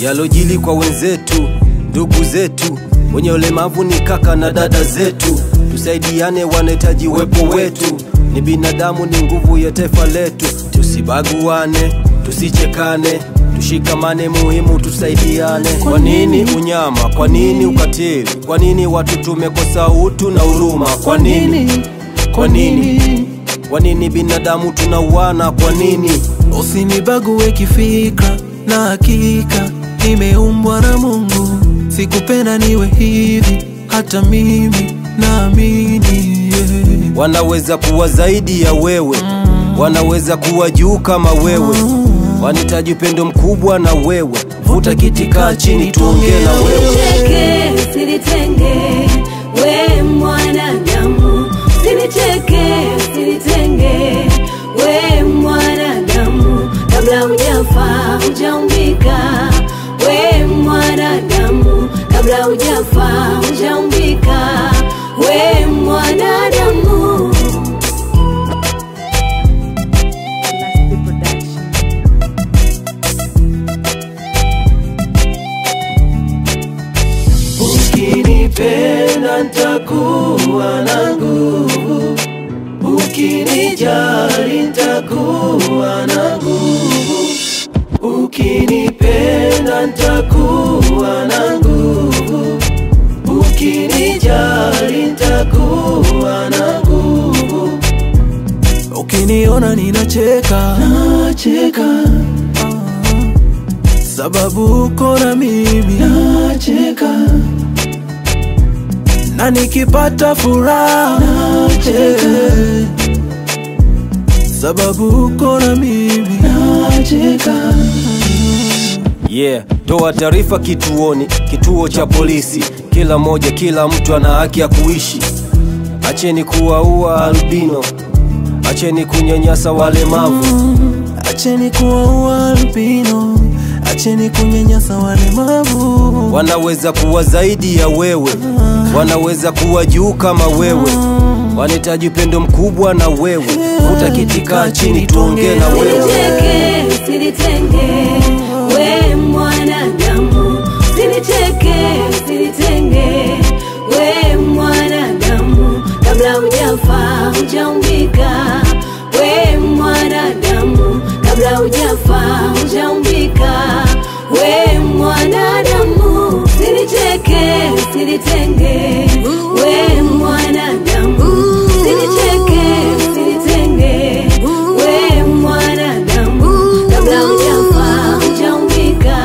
yalojili kwa wenzetu, ndugu zetu, wenye ulemavu ni kaka na dada zetu. Tusaidiane, wanahitaji uwepo wetu. Ni binadamu, ni nguvu ya taifa letu. Tusibaguane, tusichekane, tushikamane, muhimu tusaidiane. Kwa nini unyama? Kwa nini ukatili? Kwa nini watu tumekosa utu na huruma? Kwa nini? Kwa nini? Kwa nini binadamu tunauana? Kwa nini? Usinibague kifikra, na hakika nimeumbwa na Mungu. Sikupenda niwe hivi, hata mimi naamini, yeah. Wanaweza kuwa zaidi ya wewe, wanaweza kuwa juu kama wewe. Wanahitaji upendo mkubwa na wewe. Vuta kiti, kaa chini, tuongee na wewe. Usinicheke, usinitenge, we mwanadamu. Usinicheke, usinitenge, we mwanadamu. Kabla hujafa hujaumbika, we mwanadamu. Kabla hujafa hujaumbika, we mwanadamu. Ukinipenda nitakuwa na nguvu, ukinijali nitakuwa na nguvu. Ukinipenda nitakuwa na nguvu, ukinijali nitakuwa na nguvu. Ukiniona ninacheka, nacheka, sababu uko na mimi, nacheka. Na nikipata furaha, nacheka, sababu uko na mimi, nacheka. Yeah, toa taarifa kituoni, kituo cha polisi. Kila moja, kila mtu ana haki ya kuishi. Acheni kuwaua albino, acheni kunyanyasa walemavu. Acheni kuwaua albino, acheni kunyanyasa walemavu. Wanaweza kuwa zaidi ya wewe, wanaweza kuwa juu kama wewe. Wanahitaji upendo mkubwa na wewe. Vuta kiti, kaa chini, tuongee na wewe. Usinicheke, usinitenge, we mwanadamu. Usinicheke, usinitenge, we mwanadamu. Kabla hujafa hujaumbika, we mwanadamu. Kabla hujafa hujaumbika, we mwanadamu. Usinicheke, usinitenge, we mwanadamu. Usinicheke, usinitenge, we mwanadamu. Kabla hujafa hujaumbika,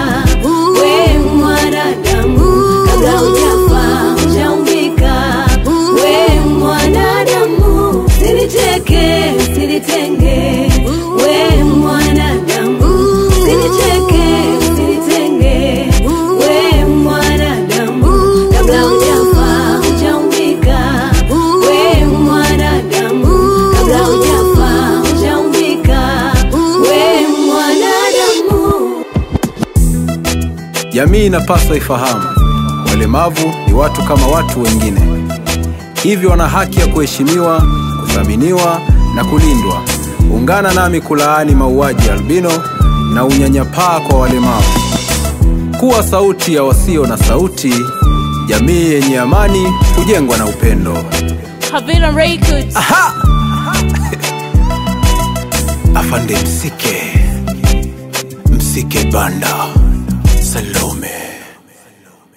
we mwanadamu. Kabla hujafa hujaumbika, we mwanadamu. Usinicheke, usinitenge, we mwanadamu. Usinicheke, usinitenge, we mwanadamu. Kabla hujafa hujaumbika, we mwanadamu. Kabla hujafa hujaumbika, we mwanadamu. Jamii inapaswa ifahamu walemavu ni watu kama watu wengine, hivyo wana haki ya kuheshimiwa, kuthaminiwa na kulindwa. Ungana nami kulaani mauaji albino na unyanyapaa kwa walemavu. Kuwa sauti ya wasio na sauti. Jamii yenye amani hujengwa na upendo. Havila Records. Aha! Afande Msike, Msike Banda, Salome.